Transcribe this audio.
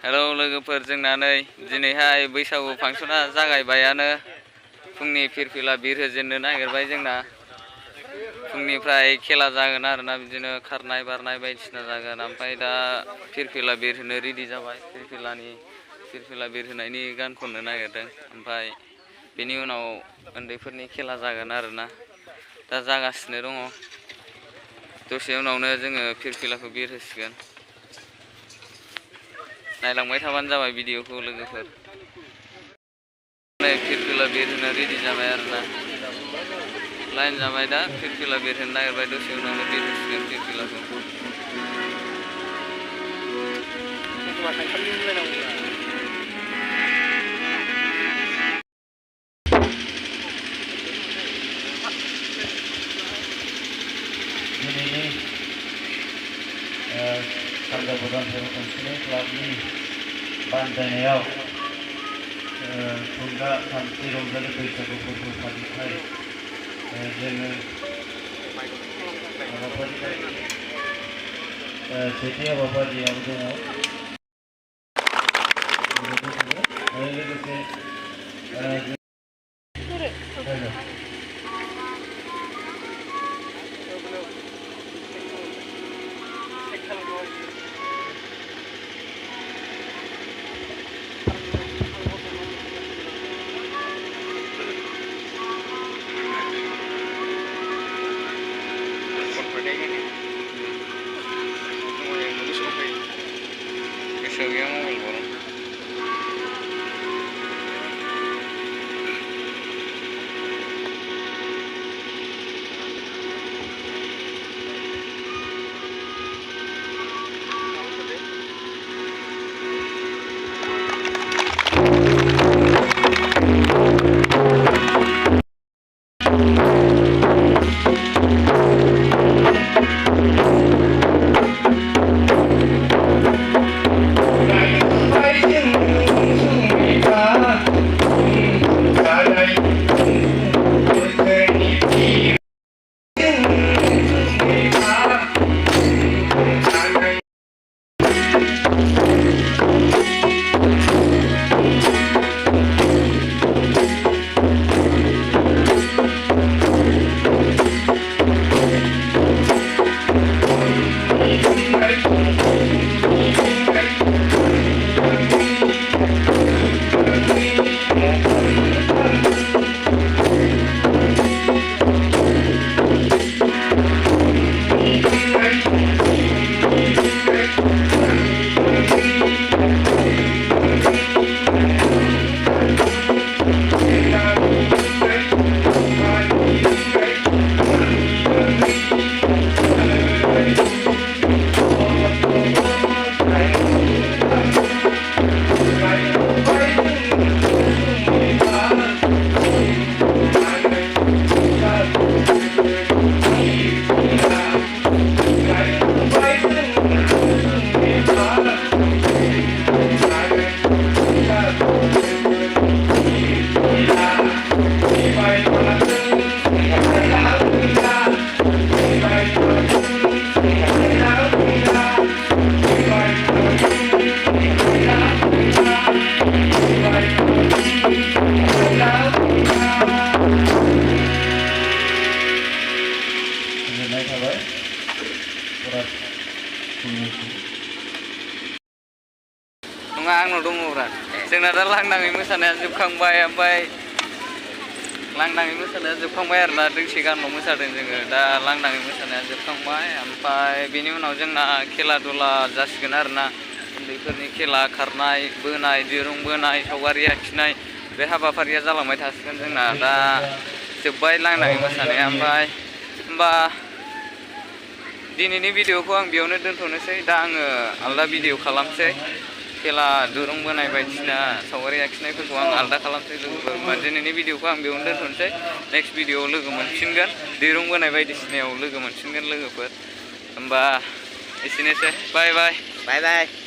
Hello लोगोफोर जोंना नै दिनैहाय बैसागु फांसना जागायबायानो फुंनि फिरफिला बिरहोजेननो नागिरबाय जोंना फुंनिफ्राय खेला जागोन आरोना बिदिनो खारनाय बारनाय बायदिसिना जागोन ओमफ्राय दा फिरफिला बिरहोनो रेडि जाबाय फिरफिला बिरहोनायनि गान खननो नागिरदों ओमफ्राय बेनि उनाव उन्दैफोरनि खेला जागोन आरोना दा जागासिनो दङ दसे उनावनो जोङो फिरफिलाखौ बिरहोसिगोन नायलांबाय थाबानो जाबाय भिडिअखौ लोगोफोर फिरफिला बिरहोनो रेडि जाबाय आरोना लाइन जाबाय दा फिरफिला बिरहोनो नागिरबाय दसे उनावनो बिरहोसिगोन फिरफिलाखौ Bahadrampur klubनि बानजायनायाव थुंगा सानस्रि रंजालि बैसागु फोरबो फालिथाय जोङो सेथि हाबाफारियाव दङ लोगोसे नङा आंनाव दङब्रा जोंना दा लांदाङै मोसानाया जोबखांबाय ओमफ्राय लांदाङै मोसानाया जोबखांबाय आरोना दोंसे गानल' मोसादों जोङो दा लांदाङै मोसानाया जोबखांबाय ओमफ्राय बेनि उनाव जोंना खेला दुला जासिगोन आरोना उन्दैफोरनि खेला खारनाय बोनाय दिरुं बोनाय सावगारि आखिनाय बे हाबाफारिया जालांबाय थासिगोन जोंना दा जोब्बाय लांदाङै मोसानाया ओमफ्राय होमबा दिनैनि भिडिअखौ आं बेयावनो दोनथ'नोसै दा आङो आलदा भिडिअ खालामसै खेला दुरुं बोनाय बायदिसिना सावगारि आखिनायफोरखौ आं आलदा खालामसै लोगोफोर होमबा दिनैनि भिडिअखौ आं बेयावनो दोनथ'नोसै नेक्स्ट भिडिअआव लोगो मोनफिनगोन दिरुं बोनाय बायदिसिनायाव लोगो मोनफिनगोन लोगोफोर होमबा एसेनोसै बाय बाय।